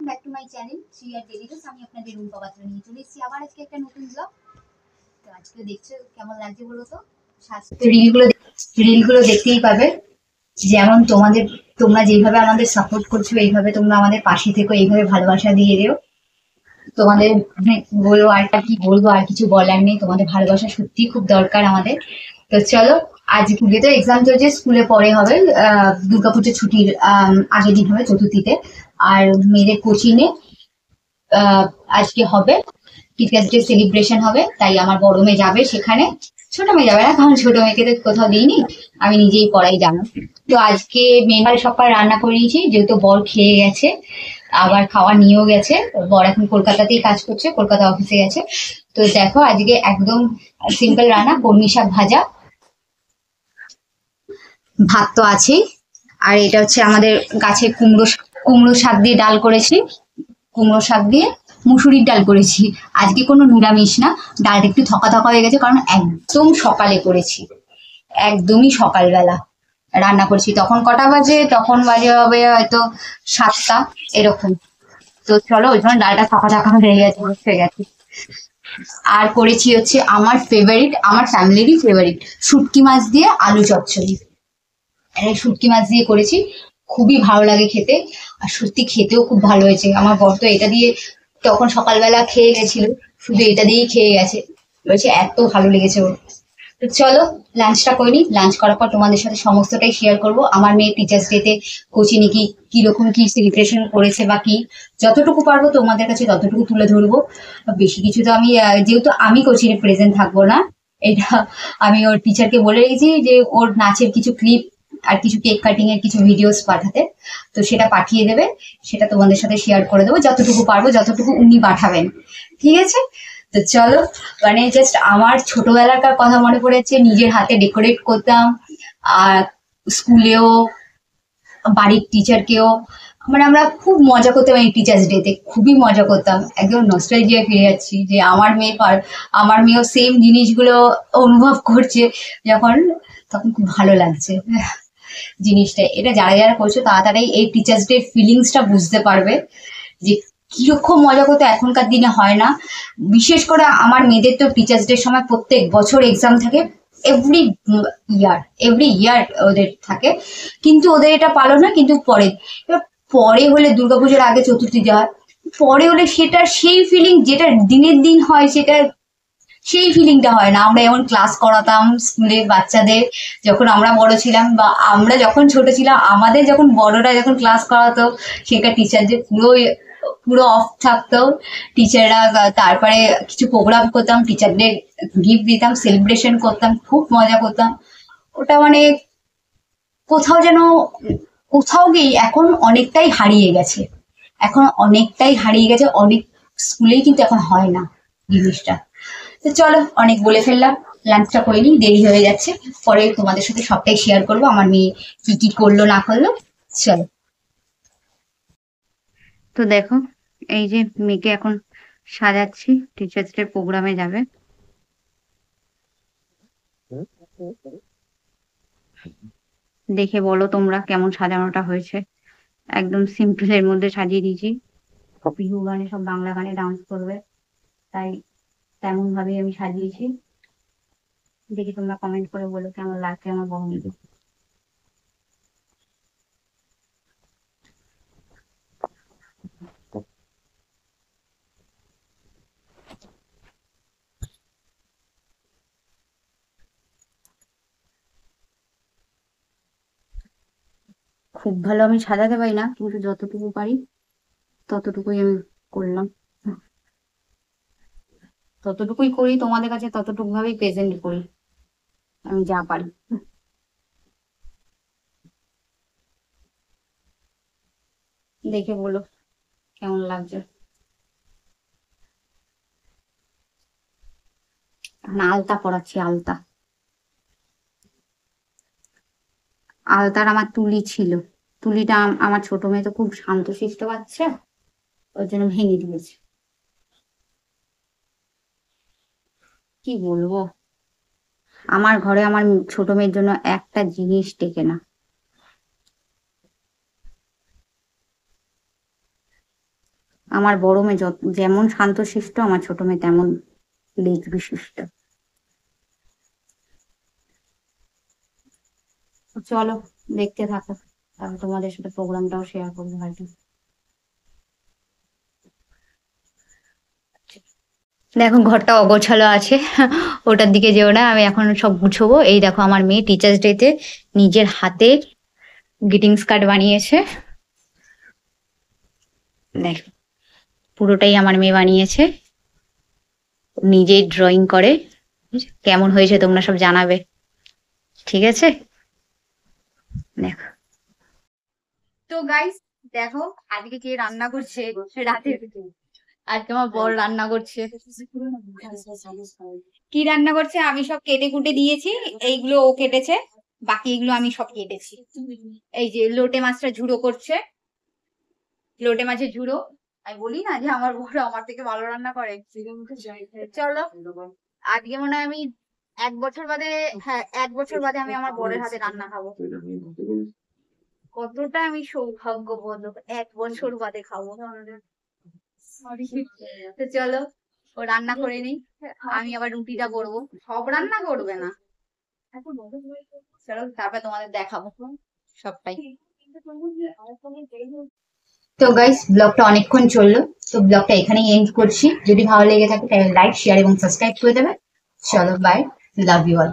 Back to my channel শ্রী আর daily রোজ। আমি আপনাদের রুম্পা পাত্র নিয়ে চলে এসেছি আবার আজকে একটা নতুন ব্লগ। তো আজকে দেখছো কেমন লাগছে বলো তো। রিলগুলো দেখতেই পাবে। যেমন তোমরা যেভাবে আমাদের সাপোর্ট করছো এইভাবে তোমরা আমাদের পাশে থেকো, এইভাবে ভালোবাসা দিয়ে দিও। তোমাদের বলবো আর কি বলবো, আর কিছু বলার নেই। তোমাদের ভালোবাসা সত্যি খুব দরকার আমাদের। তো চলো, আজ পুজো তো এক্সাম চলছে, স্কুলে পরে হবে। দুর্গাপুজোর ছুটির আগের দিন হবে, চতুর্থীতে। আর মেয়েদের কোচিংয়ে আজকে হবে টিচার্স ডে সেলিব্রেশন হবে, তাই আমার বড় মেয়ে যাবে সেখানে। ছোট মেয়ে যাবে না, কারণ ছোট মেয়েকে তো কোথাও দিইনি, আমি নিজেই পড়াই, জানো। তো আজকে মেয়ের সকাল রান্না করিয়েছি, যেহেতু বর খেয়ে গেছে, আবার খাওয়া নিয়েও গেছে। বর এখন কলকাতাতেই কাজ করছে, কলকাতা অফিসে গেছে। তো দেখো আজকে একদম সিম্পল রান্না, কলমি শাক ভাজা, ভাত তো আছেই। আর এটা হচ্ছে আমাদের গাছের কুমড়ো শাক দিয়ে ডাল করেছি, কুমড়ো শাক দিয়ে মুসুরির ডাল করেছি। আজকে কোনো নিরামিষ না, ডালটা একটু থকা থকা হয়ে গেছে, কারণ একদম সকালে করেছি, একদমই সকালবেলা রান্না করেছি। তখন কটা বাজে, তখন বাজে হবে হয়তো 7টা এরকম। তো চলো, ওই জন্য ডালটা থকা থকা হয়ে গেছে। আর করেছি হচ্ছে আমার ফেভারিট, আমার ফ্যামিলিরই ফেভারিট, শুটকি মাছ দিয়ে আলু চচ্চড়ি। শুটকি মাছ দিয়ে করেছি, খুবই ভালো লাগে খেতে। আর সত্যি খেতেও খুব ভালো হয়েছে। আমার বর তো এটা দিয়ে তখন সকালবেলা খেয়ে গেছিল, শুধু এটা দিয়েই খেয়ে গেছে, বলছে এত ভালো লেগেছে ওর। তো চলো লাঞ্চটা করে নি, লাঞ্চ করার পর তোমাদের সাথে সমস্তটাই শেয়ার করব। আমার মেয়ে টিচার্স ডেতে কোচিংয়ে কিরকম কি সেলিব্রেশন করেছে বা কি, যতটুকু পারবো তোমাদের কাছে ততটুকু তুলে ধরবো। বেশি কিছু তো আমি যেহেতু আমি কোচিংয়ে প্রেজেন্ট থাকবো না, এটা আমি ওর টিচারকে বলে রেখেছি যে ওর নাচের কিছু ক্লিপ আর কিছু কেক কাটিং এর কিছু ভিডিওস পাঠাতে। তো সেটা পাঠিয়ে দেবে, সেটা তোমাদের সাথে শেয়ার করে দেবো, যতটুকু পারবো, যতটুকু উনি পাঠাবেন। ঠিক আছে? তো চলো, মানে জাস্ট আমার ছোটবেলাকার কথা মনে পড়েছে, নিজের হাতে ডেকোরেট করতাম। আর স্কুলেও, বাড়ির টিচারকেও, মানে আমরা খুব মজা করতাম এই টিচার্স ডেতে, খুবই মজা করতাম। একদম নস্টালজিয়ায় ফিরে যাচ্ছি যে আমার মেয়েও সেম জিনিসগুলো অনুভব করছে যখন, তখন খুব ভালো লাগছে জিনিসটা। এটা যারা যারা করছো তাড়াতাড়ি এই টিচার্স ডে ফিলিংসটা বুঝতে পারবে যে কিরকম মজা করতে এখনকার দিনে হয় না। বিশেষ করে আমার মেয়েদের তো টিচার্স ডে সময় প্রত্যেক বছর এক্সাম থাকে, এভরি এভরি ইয়ার ওদের থাকে, কিন্তু ওদের এটা পালন না। কিন্তু পরে হলে দুর্গাপুজোর আগে চতুর্থী হয়, পরে হলে সেটা সেই ফিলিং যেটা দিনের দিন হয়, সেটা সেই ফিলিংটা হয় না। আমরা এমন ক্লাস করাতাম স্কুলে বাচ্চাদের, যখন আমরা বড় ছিলাম, বা আমরা যখন ছোট ছিলাম, আমাদের যখন বড়রা যখন ক্লাস করাতো, সেটা টিচারদের পুরো পুরো অফ থাকতো। টিচাররা, তারপরে কিছু প্রোগ্রাম করতাম, টিচারদের গিফট দিতাম, সেলিব্রেশন করতাম, খুব মজা করতাম। ওটা মানে কোথাও যেন, কোথাও গিয়ে এখন অনেকটাই হারিয়ে গেছে, অনেক স্কুলেই কিন্তু এখন হয় না জিনিসটা। তো চলো, অনেক বলে ফেললাম, লাঞ্চটা করে নিই, দেরি হয়ে যাচ্ছে। পরে তোমাদের সাথে সবটাই শেয়ার করবো, আমার মেয়ে কি কি করলো না করলো। চলো। তো দেখো, এই যে মেয়েকে এখন সাজাচ্ছি, টিচার্স ডে প্রোগ্রামে যাবে। দেখে বলো তোমরা কেমন সাজানোটা হয়েছে। একদম সিম্পলের মধ্যে সাজিয়ে দিয়েছি, বিহু গানে, সব বাংলা গানে ডান্স করবে, তাই তেমন ভাবে আমি সাজিয়েছি। দেখি তোমরা কমেন্ট করে বলো কেমন লাগছে আমার বৌদিকে। খুব ভালো আমি সাজাতে পারি না, কিন্তু যতটুকু পারি ততটুকুই আমি করলাম, ততটুকুই করি তোমাদের কাছে, ততটুকু ভাবেই প্রেজেন্ট করি আমি যা পারি। দেখে বলো কেমন লাগছে। আলতা পরাচ্ছি, আলতা। আলতার আমার তুলি ছিল, তুলিটা আমার ছোট মেয়ে তো খুব শান্তশিষ্ট বাচ্চা, ওর জন্য ভেঙে দিয়েছে। কি বলবো, আমার ঘরে আমার ছোট মেয়ের জন্য একটা জিনিস টেকে না। আমার বড় মেয়ে যেমন শান্তশিষ্ট, আমার ছোট মেয়ে তেমন লেজ বিশিষ্ট। চলো দেখতে থাকো, তারপর তোমাদের সাথে প্রোগ্রামটাও শেয়ার করবো হয়তো। দেখো ঘরটা অগোছালো আছে, ওটার দিকে যেও না, আমি এখন সব গুছোবো। এই দেখো আমার মেয়ে টিচার্স ডেতে নিজের হাতে গ্রিটিংস কার্ড বানিয়েছে। দেখো পুরোটাই আমার মেয়ে বানিয়েছে, নিজেই ড্রয়িং করে। কেমন হয়েছে তোমরা সব জানাবে, ঠিক আছে? দেখো তো গাইস, দেখো আজকে কে রান্না করছে রাতে। আজকে আমার বর রান্না করছে। কি রান্না করছে আমি সব কেটে কুটে দিয়েছি, এইগুলো ও কেটেছে, বাকি এগুলো আমি সব কেটেছি। এই যে লোটে মাছটা ঝুড়ো করছে, লোটে মাছের ঝুড়ো। আমি বলি না যে আমার বর আমার থেকে ভালো রান্না করে। চলো আজকে মনে হয় আমি 1 বছর বাদে, হ্যাঁ 1 বছর বাদে আমি আমার বরের হাতে রান্না খাবো। কতটা আমি সৌভাগ্যবোধ, 1 বছর বাদে খাবো। তো চলো ও রান্না করে নিই, আমি আবার রুটিটা করবো। সব রান্না করবে না, চলো তারপর তোমাদের দেখাবো সবটাই। তো গাইস ব্লগটা অনেকক্ষণ চললো, তো ব্লগটা এখানেই এন্ড করছি। যদি ভালো লেগে থাকে তাহলে লাইক, শেয়ার এবং সাবস্ক্রাইব করে দেবে। চলো বাই, লাভ ইউ অল।